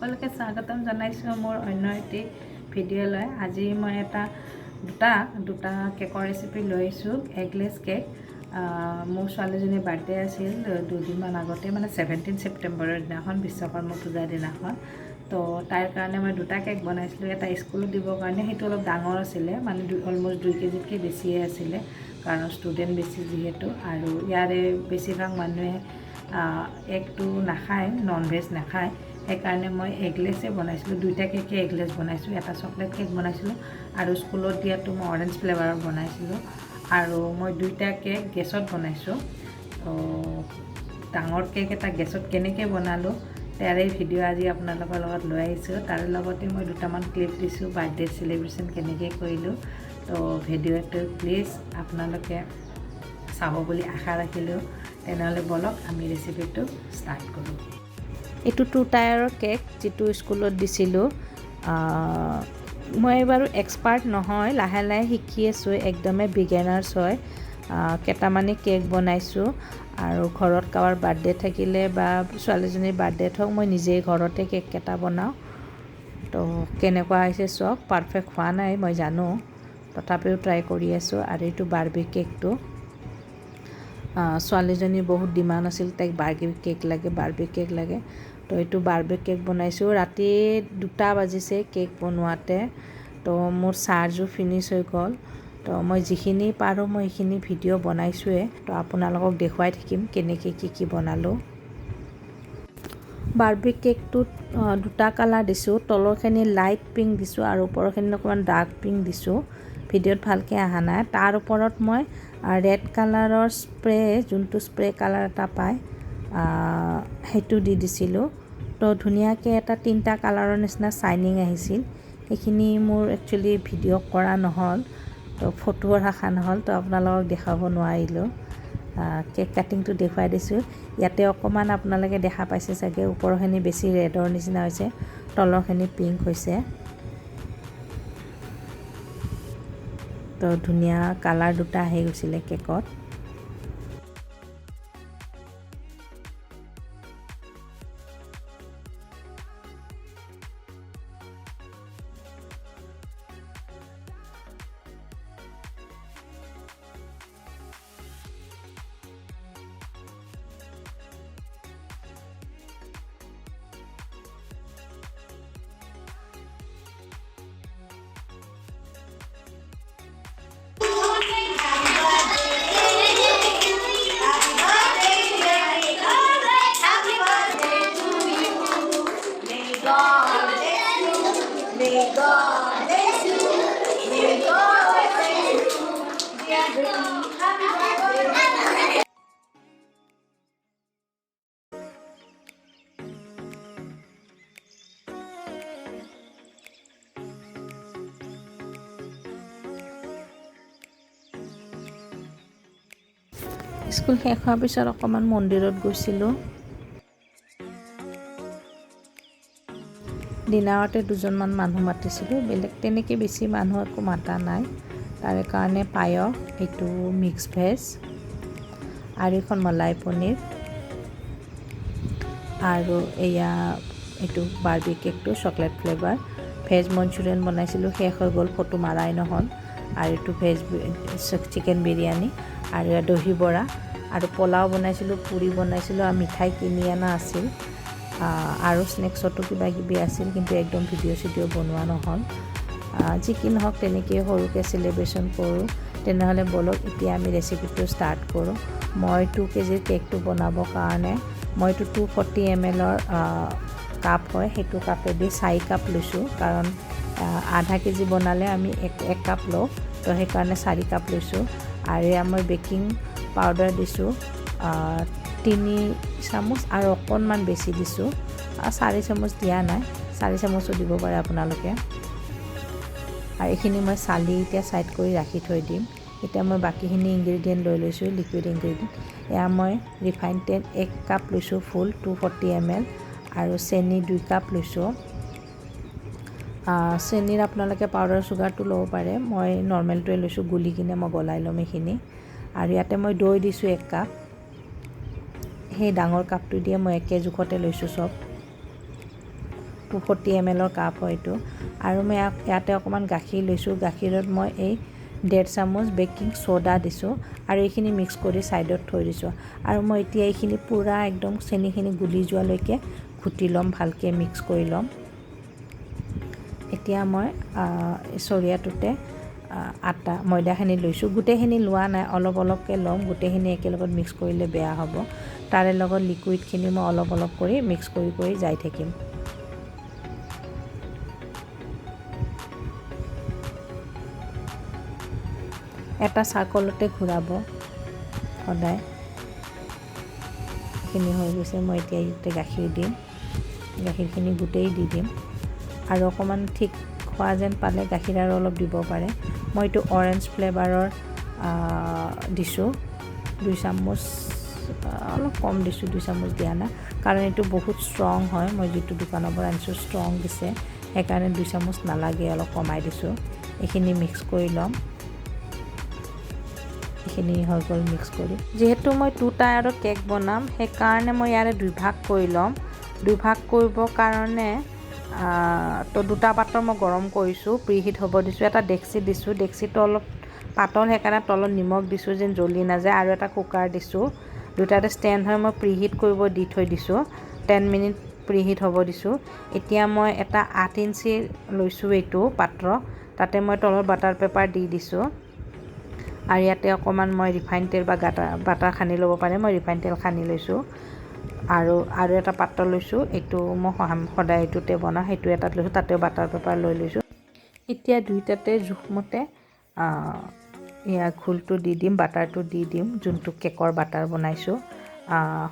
সকলোকে স্বাগতম জনাইছোঁ মোৰ অন্য এটি ভিডিঅ'লৈ। আজি মই দুটা কেকৰ ৰেচিপি লৈ আহিছোঁ। Eggless cake. মোৰ ছোৱালীজনীৰ বাৰ্থডে আছিল দুদিনমান আগতে, মানে 17 ছেপ্টেম্বৰৰ দিনাখন, বিশ্বকৰ্মা পূজাৰ দিনাখন। তো তাইৰ কাৰণে মই দুটা কেক বনাইছিলোঁ। এটা স্কুলত দিবৰ কাৰণে, সেইটো অলপ ডাঙৰ আছিলে, মানে অলমষ্ট 2 কেজিতকৈ বেছিয়ে আছিলে, কাৰণ ষ্টুডেণ্ট বেছি যিহেতু। আৰু ইয়াৰে বেছিভাগ মানুহে এগটো নাখায়, নন ভেজ নাখায়, সেইকাৰণে মই এগলেছে বনাইছিলোঁ। দুইটা কেকে এগলেছ বনাইছোঁ। এটা চকলেট কেক বনাইছিলোঁ আৰু স্কুলত দিয়াটো মই অৰেঞ্জ ফ্লেভাৰৰ বনাইছিলোঁ। আৰু মই দুইটা কেক গেছত বনাইছোঁ। তো ডাঙৰ কেক এটা গেছত কেনেকৈ বনালোঁ তাৰে ভিডিঅ' আজি আপোনালোকৰ লগত লৈ আহিছোঁ। তাৰে লগতে মই দুটামান ক্লিপ দিছোঁ, বাৰ্থডে চেলিব্ৰেশ্যন কেনেকৈ কৰিলোঁ। তো ভিডিঅ'টো প্লিজ আপোনালোকে চাব বুলি আশা ৰাখিলোঁ। তেনেহ'লে বলক আমি ৰেচিপিটো ষ্টাৰ্ট কৰোঁ। এইটো 2 টায়াৰৰ কেক, যিটো স্কুলত দিছিলোঁ। মই বাৰু এক্সপাৰ্ট নহয়, লাহে লাহে শিকি আছোঁ, একদমেই বিগিনাৰ্ছ হয়। কেইটামানে কেক বনাইছোঁ আৰু ঘৰত কাৰোবাৰ বাৰ্থডে থাকিলে বা ছোৱালীজনীৰ বাৰ্থডেত হওক, মই নিজেই ঘৰতে কেককেইটা বনাওঁ। তো কেনেকুৱা হৈছে চাওক। পাৰফেক্ট হোৱা নাই মই জানো, তথাপিও ট্ৰাই কৰি আছোঁ। আৰু এইটো বাৰ্বি কেকটো, ছোৱালীজনীৰ বহুত ডিমাণ্ড আছিল, তাইক বাৰ্বি কেক লাগে। তো এইটো বাৰ্বি কেক বনাইছোঁ। ৰাতি 2টা বাজিছে কেক বনোৱাতে। তো মোৰ চাৰ্জো ফিনিছ হৈ গ'ল। তো মই যিখিনি পাৰোঁ মই সেইখিনি ভিডিঅ' বনাইছোঁৱে। তো আপোনালোকক দেখুৱাই থাকিম কেনেকৈ কি বনালোঁ। বাৰ্বি কেকটোত 2টা কালাৰ দিছোঁ। তলৰখিনি লাইট পিংক দিছোঁ আৰু ওপৰখিনি অকণমান ডাৰ্ক পিংক দিছোঁ। ভিডিঅ'ত ভালকৈ অহা নাই। তাৰ ওপৰত মই ৰেড কালাৰৰ স্প্ৰে, যোনটো স্প্ৰে কালাৰ এটা পায়, সেইটো দি দিছিলোঁ। তো ধুনীয়াকৈ এটা 3টা কালাৰৰ নিচিনা শ্বাইনিং আহিছিল। সেইখিনি মোৰ একচুৱেলি ভিডিঅ' কৰা নহ'ল, তো ফটো ৰখা নহ'ল, তো আপোনালোকক দেখাব নোৱাৰিলোঁ। কেক কাটিংটো দেখুৱাই দিছোঁ। ইয়াতে অকণমান আপোনালোকে দেখা পাইছে চাগে, ওপৰখিনি বেছি ৰেডৰ নিচিনা হৈছে, তলৰখিনি পিংক হৈছে। তো ধুনীয়া কালাৰ 2টা আহি গৈছিলে কেকত। স্কুল শেষ হোৱাৰ পিছত অকণমান মন্দিৰত গৈছিলোঁ। ডিনাৰতে 2জনমান মানুহ মাতিছিলোঁ, বেলেগ তেনেকৈ বেছি মানুহ একো মাতা নাই। তাৰে কাৰণে পায়স, এইটো মিক্স ভেজ, আৰু এখন মলাই পনীৰ, আৰু এইটো বাৰ্বি কেকটো চকলেট ফ্লেভাৰ। ভেজ মঞ্চুৰিয়ান বনাইছিলোঁ, শেষ হৈ গ'ল, ফটো মাৰাই নহ'ল। আৰু এইটো ভেজ চিকেন বিৰিয়ানী, আৰু দহি বৰা, আৰু পোলাও বনাইছিলোঁ, পুৰি বনাইছিলোঁ, আৰু মিঠাই কিনি অনা আছিল, আৰু স্নেক্সতো কিবা কিবি আছিল, কিন্তু একদম ভিডিঅ' বনোৱা নহ'ল। যি কি নহওক, তেনেকৈ সৰুকৈ চেলিব্ৰেশ্যন কৰোঁ। তেনেহ'লে বলক এতিয়া আমি ৰেচিপিটো ষ্টাৰ্ট কৰোঁ। মই 2 কেজিৰ কেকটো বনাবৰ কাৰণে মইতো 240 ml কাপ হয়, সেইটো কাপেদি 4 কাপ লৈছোঁ, কাৰণ আধা কেজি বনালে আমি 1 কাপ লওঁ, তো সেইকাৰণে 4 কাপ লৈছোঁ। আৰু এয়া মই বেকিং পাউডাৰ দিছোঁ 3 চামুচ, আৰু অকণমান বেছি দিছোঁ, 4 চামুচ দিয়া নাই, 4 চামুচো দিব পাৰে আপোনালোকে। আৰু এইখিনি মই চালি এতিয়া ছাইড কৰি ৰাখি থৈ দিম। এতিয়া মই বাকীখিনি ইনগ্ৰেডিয়েণ্ট লৈ লৈছোঁ, লিকুইড ইনগ্ৰেডিয়েণ্ট। এয়া মই ৰিফাইন তেল 1 কাপ লৈছোঁ ফুল, 240 ml, আৰু চেনি 2 কাপ লৈছোঁ। চেনিৰ আপোনালোকে পাউডাৰ চুগাৰটো ল'ব পাৰে, মই নৰ্মেলটোৱে লৈছোঁ, গুলি কিনে মই গলাই ল'ম এইখিনি। আৰু ইয়াতে মই দৈ দিছোঁ 1 কাপ, সেই ডাঙৰ কাপটো দিয়ে মই একে জোখতে লৈছোঁ চব। 240 ml কাপ হয় এইটো আৰু মই ইয়াতে অকমান গাখীৰ লৈছোঁ গাখীৰত মই এই 1.5 চামুচ বেকিং সোডা দিছোঁ আৰু এইখিনি মিক্স কৰি সাইডত থৈ দিছোঁ আৰু মই এতিয়া এইখিনি পুৰা একদম চেনিখিনি গুলি যোৱালৈকে ঘুটি লম ভালকে মিক্স কৰি লম এতিয়া মই চৰিয়াটোতে আটা ময়দাখিনি লৈছোঁ গোটেইখিনি লোৱা নাই অলপ অলপকৈ লম গোটেইখিনি একেলগত মিক্স কৰিলে বেয়া হ'ব তাৰে লগত লিকুইডখিনি মই অলপ অলপ কৰি মিক্স কৰি যাই থাকিম এটা সাৰ্কলতে ঘূৰাব সদায় এইখিনি হৈ গৈছে মই এতিয়া ইয়াতে গাখীৰ দিম গাখীৰখিনি গোটেই দি দিম আৰু অকণমান ঠিক খোৱা যেন পালে গাখীৰ আৰু অলপ দিব পাৰে মই এইটো অৰেঞ্জ ফ্লেভাৰৰ দিছোঁ 2 চামুচ অলপ কম দিছোঁ 2 চামুচ দিয়া না কাৰণ এইটো বহুত ষ্ট্ৰং হয় মই যেটো দোকানৰ পৰা আনিছোঁ ষ্ট্ৰং দিছে সেইকাৰণে 2 চামুচ নালাগে অলপ কমাই দিছোঁ এইখিনি মিক্স কৰি ল'ম এইখিনি হৈ গ'ল মিক্স কৰি যেহেতু মই 2 টায়াৰৰ কেক বনাম সেইকাৰণে মই ইয়াৰে 2 ভাগ কৰি ল'ম 2 ভাগ কৰিবৰ কাৰণে তো 2টা পাত্ৰ মই গৰম কৰিছোঁ প্ৰিহিট হ'ব দিছোঁ এটা ডেক্সি দিছোঁ ডেক্সিটো অলপ পাতল সেইকাৰণে তলত নিমখ দিছোঁ যেন জ্বলি নাযায় আৰু এটা কুকাৰ দিছোঁ দুটাতে ষ্টেণ্ড হয় মই প্ৰিহিট কৰিব দি থৈ দিছোঁ 10 মিনিট প্ৰিহিট হ'ব দিছোঁ এতিয়া মই এটা 8 ইঞ্চি লৈছোঁ এইটো পাত্ৰ তাতে মই তলত বাটাৰ পেপাৰ দি দিছোঁ আৰু ইয়াতে অকমান মই ৰিফাইন তেল বা বাটাৰ খানি ল'ব পাৰে মই ৰিফাইন তেল খানি লৈছোঁ আৰু এটা পাত্ৰ লৈছোঁ এইটো মই সদায় এইটোতে বনাওঁ সেইটো এটাত লৈছোঁ তাতে বাটাৰ পেপাৰ লৈ লৈছোঁ এতিয়া দুইটাতে জোখমতে ইয়াৰ ঘোলটো দি দিম বাটাৰটো দি দিম যোনটো কেকৰ বাটাৰ বনাইছোঁ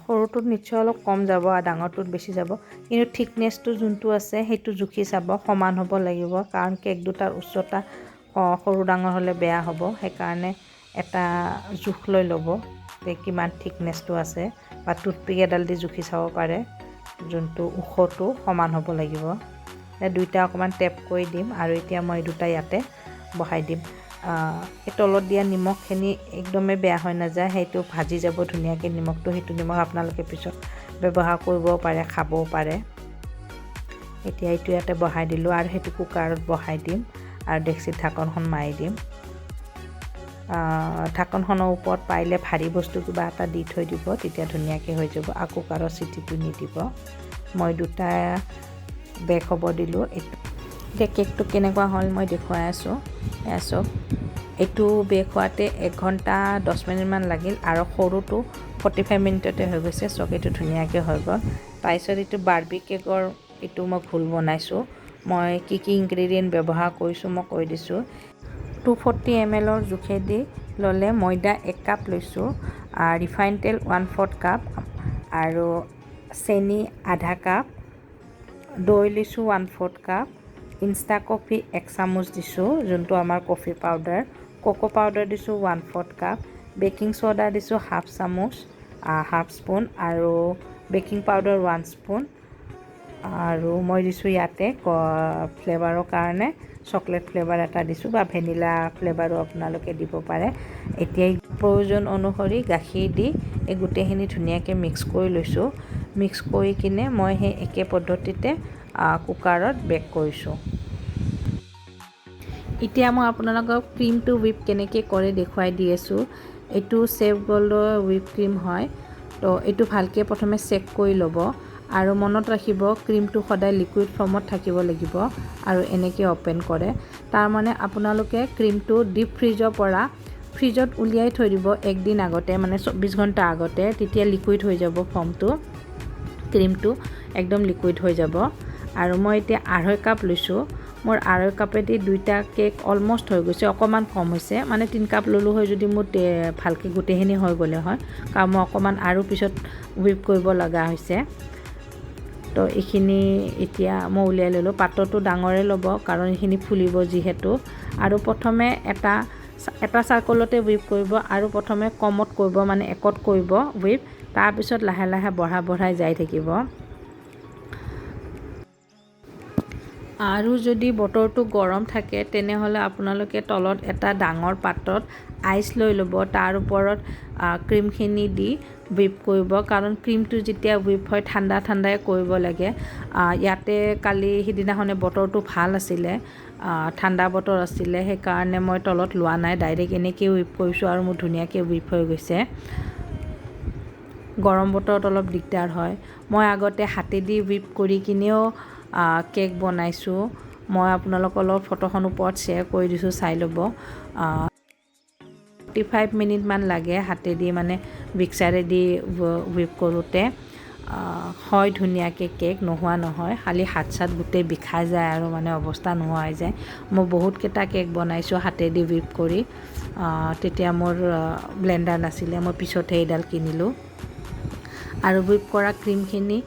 সৰুটোত নিশ্চয় অলপ কম যাব আৰু ডাঙৰটোত বেছি যাব কিন্তু থিকনেছটো যোনটো আছে সেইটো জুখি চাব সমান হ'ব লাগিব কাৰণ কেক দুটাৰ উচ্চতা সৰু ডাঙৰ হ'লে বেয়া হ'ব সেইকাৰণে এটা জোখ লৈ ল'ব যে কিমান থিকনেছটো আছে বা টুথপিক এডাল দি জুখি চাব পাৰে যোনটো ওখটো সমান হ'ব লাগিব দুইটা অকমান টেপ কৰি দিম আৰু এতিয়া মই দুটা ইয়াতে বহাই দিম এই তলত দিয়া নিমখখিনি একদমেই বেয়া হৈ নাযায় সেইটো ভাজি যাব ধুনীয়াকৈ নিমখটো সেইটো নিমখ আপোনালোকে পিছত ব্যৱহাৰ কৰিব পাৰে খাবও পাৰে এতিয়া এইটো ইয়াতে বহাই দিলোঁ আৰু সেইটো কুকাৰত বহাই দিম আৰু ডেক্সিত ঢাকনখন মাৰি দিম ঢাকনখনৰ ওপৰত পাৰিলে ভাৰী বস্তু কিবা এটা দি থৈ দিব তেতিয়া ধুনীয়াকৈ হৈ যাব আৰু কুকাৰৰ চিটিটো নিদিব মই দুটা বেক হ'ব দিলোঁ এতিয়া কেকটো কেনেকুৱা হ'ল মই দেখুৱাই আছোঁ চাওক এইটো বেক হোৱাতে 1 ঘণ্টা 10 মিনিটমান লাগিল আৰু সৰুটো 45 মিনিটতে হৈ গৈছে চাওক এইটো ধুনীয়াকৈ হৈ গ'ল তাৰপিছত এইটো বাৰ্বি কেকৰ এইটো মই ঘোল বনাইছোঁ মই কি ইনগ্ৰেডিয়েণ্ট ব্যৱহাৰ কৰিছোঁ মই কৈ দিছোঁ 240 ml জোখেদি ল'লে ময়দা 1 কাপ লৈছোঁ ৰিফাইন তেল 1/4 কাপ আৰু চেনি আধা কাপ দৈ লৈছোঁ 1/4 কাপ ইনষ্টা কফি 1 চামুচ দিছোঁ যোনটো আমাৰ কফি পাউডাৰ কোকো পাউডাৰ দিছোঁ 1/4 কাপ বেকিং সোডা দিছোঁ হাফ চামুচ হাফ স্পুন আৰু বেকিং পাউডাৰ 1 স্পুন আৰু মই দিছোঁ ইয়াতে ফ্লেভাৰৰ কাৰণে চকলেট ফ্লেভাৰ এটা দিছোঁ বা ভেনিলা ফ্লেভাৰো আপোনালোকে দিব পাৰে এতিয়া প্ৰয়োজন অনুসৰি গাখীৰ দি এই গোটেইখিনি ধুনীয়াকৈ মিক্স কৰি লৈছোঁ মিক্স কৰি কিনে মই সেই একে পদ্ধতিতে কুকাৰত বেক কৰিছোঁ এতিয়া মই আপোনালোকক ক্ৰীমটো হুইপ কেনেকৈ কৰে দেখুৱাই দি আছোঁ এইটো চেফ গোল্ডৰ হুইপ ক্ৰীম হয় তো এইটো ভালকৈ প্ৰথমে চেক কৰি ল'ব আৰু মনত ৰাখিব ক্ৰীমটো সদায় লিকুইড ফৰ্মত থাকিব লাগিব আৰু এনেকৈ অপেন কৰে তাৰ মানে আপোনালোকে ক্ৰীমটো ডিপ ফ্ৰিজৰ পৰা ফ্ৰিজত উলিয়াই থৈ দিব একদিন আগতে মানে 24 ঘণ্টা আগতে তেতিয়া লিকুইড হৈ যাব ফৰ্মটো ক্ৰীমটো একদম লিকুইড হৈ যাব আৰু মই এতিয়া 2.5 কাপ লৈছোঁ মোৰ 2.5 কাপেদি দুইটা কেক অলমোষ্ট হৈ গৈছে অকণমান কম হৈছে মানে 3 কাপ ল'লোঁ হয় যদি মোৰ ভালকৈ গোটেইখিনি হৈ গ'লে হয় কাৰণ মই অকণমান আৰু পিছত হুইপ কৰিব লগা হৈছে তো এইখিনি এতিয়া মই উলিয়াই ল'লোঁ পাত্ৰটো ডাঙৰে ল'ব কাৰণ এইখিনি ফুলিব যিহেতু আৰু প্ৰথমে এটা চাৰ্কলতে হুইপ কৰিব আৰু প্ৰথমে কমত কৰিব মানে একত কৰিব হুইপ তাৰপিছত লাহে লাহে বঢ়াই যাই থাকিব আৰু যদি বতৰটো গৰম থাকে তেনেহ'লে আপোনালোকে তলত এটা ডাঙৰ পাত্ৰত আইচ লৈ ল'ব, তাৰ ওপৰত ক্ৰীমখিনি দি হুইপ কৰিব, কাৰণ ক্ৰীমটো যেতিয়া হুইপ হয় ঠাণ্ডাই কৰিব লাগে। ইয়াতে কালি সিদিনাখনে বতৰটো ভাল আছিলে, ঠাণ্ডা বতৰ আছিলে, সেইকাৰণে মই তলত লোৱা নাই, ডাইৰেক্ট এনেকৈ হুইপ কৰিছোঁ আৰু মোৰ ধুনীয়াকৈ হুইপ হৈ গৈছে। গৰম বতৰত অলপ দিগদাৰ হয়। মই আগতে হাতেদি হুইপ কৰি কিনেও কেক বনাইছোঁ, মই আপোনালোকৰ লগত ফটোখন ওপৰত শ্বেয়াৰ কৰি দিছোঁ, চাই ল'ব। 45 মিনিটমান লাগে হাতেদি মানে মিক্সাৰেদি হুইপ কৰোঁতে। হয় ধুনীয়াকৈ কেক, নোহোৱা নহয়, খালি হাত চাত গোটেই বিষাই যায় আৰু মানে অৱস্থা নোহোৱা হৈ যায়। মই বহুতকেইটা কেক বনাইছোঁ হাতেদি হুইপ কৰি, তেতিয়া মোৰ ব্লেণ্ডাৰ নাছিলে, মই পিছতহে এইডাল কিনিলোঁ। আৰু হুইপ কৰা ক্ৰীমখিনি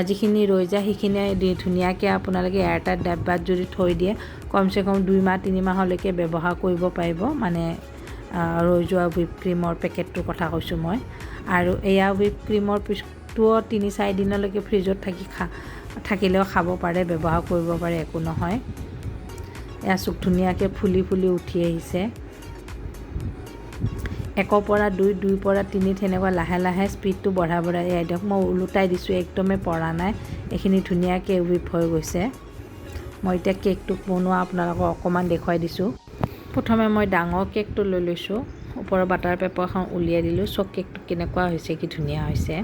যিখিনি ৰৈ যায় সেইখিনি ধুনীয়াকৈ আপোনালোকে এয়াৰটাইট ডাব্বাত যদি থৈ দিয়ে কমচে কম 2 মাহ 3 মাহলৈকে ব্যৱহাৰ কৰিব পাৰিব, মানে ৰৈ যোৱা হুইপ ক্ৰীমৰ পেকেটটোৰ কথা কৈছোঁ মই। আৰু এয়া হুইপ ক্ৰীমৰ পিছটোও 3-4 দিনলৈকে ফ্ৰিজত থাকিলেও খাব পাৰে, ব্যৱহাৰ কৰিব পাৰে, একো নহয়। এয়া চুক ধুনীয়াকৈ ফুলি উঠি আহিছে। 1ৰ পৰা 2, 2ৰ পৰা 3 তেনেকুৱা লাহে স্পীডটো বঢ়াই এয়াই দিয়ক। মই ওলোটাই দিছোঁ, একদমেই পৰা নাই, এইখিনি ধুনীয়াকৈ হুইপ হৈ গৈছে। মই এতিয়া কেকটো বনোৱা আপোনালোকক অকণমান দেখুৱাই দিছোঁ। প্ৰথমে মই ডাঙৰ কেকটো লৈ লৈছোঁ, ওপৰৰ বাটাৰ পেপাৰখন উলিয়াই দিলোঁ। চক কেকটো কেনেকুৱা হৈছে, কি ধুনীয়া হৈছে।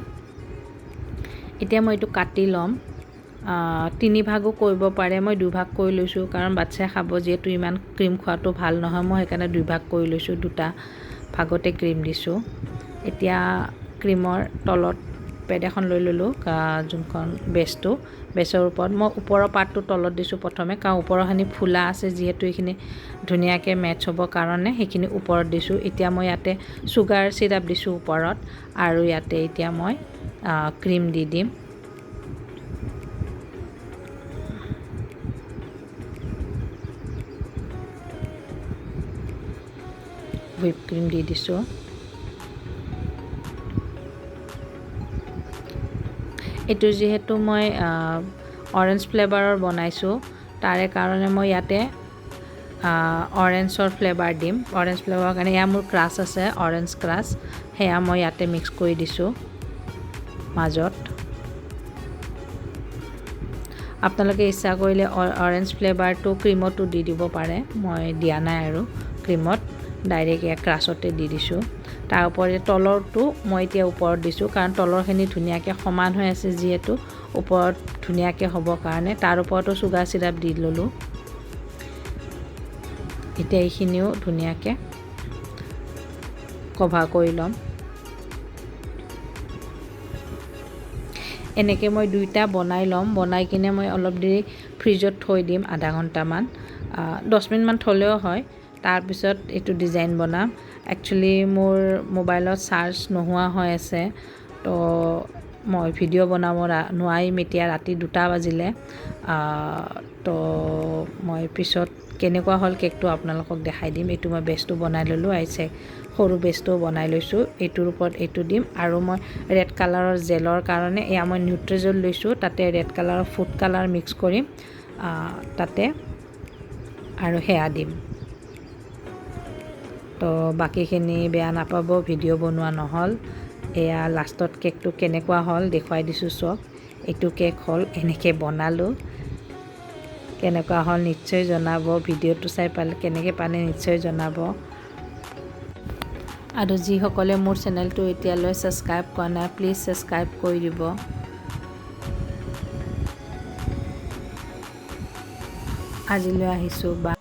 এতিয়া মই এইটো কাটি ল'ম, 3 ভাগো কৰিব পাৰে, মই 2 ভাগ কৰি লৈছোঁ, কাৰণ বাচ্ছাই খাব যিহেতু, ইমান ক্ৰীম খোৱাটো ভাল নহয়, মই সেইকাৰণে 2 ভাগ কৰি লৈছোঁ, 2টা ভাগতে ক্ৰীম দিছোঁ। এতিয়া ক্ৰীমৰ তলত পেড এখন লৈ ল'লোঁ, যোনখন বেছৰ ওপৰত মই ওপৰৰ পাৰ্টটো তলত দিছোঁ প্ৰথমে, কাৰণ ওপৰৰখিনি ফুলা আছে যিহেতু, এইখিনি ধুনীয়াকৈ মেটচ হ'বৰ কাৰণে সেইখিনি ওপৰত দিছোঁ। এতিয়া মই ইয়াতে চুগাৰ চিৰাপ দিছোঁ ওপৰত, আৰু ইয়াতে এতিয়া মই ক্ৰীম দি দিম। হুইপ ক্ৰীম দি দিছোঁ। এইটো যিহেতু মই অৰেঞ্জ ফ্লেভাৰৰ বনাইছোঁ, তাৰে কাৰণে মই ইয়াতে অৰেঞ্জৰ ফ্লেভাৰ দিম। অৰেঞ্জ ফ্লেভাৰৰ কাৰণে এয়া মোৰ ক্ৰাছ আছে, অৰেঞ্জ ক্ৰাছ, সেয়া মই ইয়াতে মিক্স কৰি দিছোঁ মাজত। আপোনালোকে ইচ্ছা কৰিলে অৰেঞ্জ ফ্লেভাৰটো ক্ৰীমতো দি দিব পাৰে, মই দিয়া নাই আৰু ক্ৰীমত, ডাইৰেক্ট এয়া ক্ৰাছতে দি দিছোঁ। তাৰ ওপৰত তলৰটো মই এতিয়া ওপৰত দিছোঁ, কাৰণ তলৰখিনি ধুনীয়াকৈ সমান হৈ আছে যিহেতু, ওপৰত ধুনীয়াকৈ হ'বৰ কাৰণে। তাৰ ওপৰতো চুগাৰ চিৰাপ দি ল'লোঁ। এতিয়া এইখিনিও ধুনীয়াকৈ কভাৰ কৰি ল'ম। এনেকৈ মই 2টা বনাই ল'ম, বনাই কিনে মই অলপ দেৰি ফ্ৰিজত থৈ দিম, আধা ঘণ্টামান, 10 মিনিটমান থ'লেও হয়। তাৰপিছত এইটো ডিজাইন বনাম। একচুৱেলি মোৰ মোবাইলত চাৰ্জ নোহোৱা হৈ আছে, তো মই ভিডিঅ' বনাব নোৱাৰিম এতিয়া, ৰাতি 2টা বাজিলে। তো মই পিছত কেনেকুৱা হ'ল কেকটো আপোনালোকক দেখাই দিম। এইটো মই বেচটো বনাই ল'লোঁ, সৰু বেচটো বনাই লৈছোঁ, এইটোৰ ওপৰত এইটো দিম। আৰু মই ৰেড কালাৰৰ জেলৰ কাৰণে এয়া মই নিউট্ৰিজল লৈছোঁ, তাতে ৰেড কালাৰৰ ফুড কালাৰ মিক্স কৰিম তাতে, আৰু সেয়া দিম। তো বাকীখিনি বেয়া নাপাব, ভিডিঅ' বনোৱা নহ'ল। এয়া লাষ্টত কেকটো কেনেকুৱা হ'ল দেখুৱাই দিছোঁ চব। এইটো কেক হ'ল, এনেকৈ বনালোঁ, কেনেকুৱা হ'ল নিশ্চয় জনাব। ভিডিঅ'টো চাই পালে কেনেকৈ পালে নিশ্চয় জনাব। আৰু যিসকলে মোৰ চেনেলটো এতিয়ালৈ ছাবস্ক্ৰাইব কৰা নাই, প্লিজ ছাবস্ক্ৰাইব কৰি দিব। আজিলৈ আহিছোঁ, বা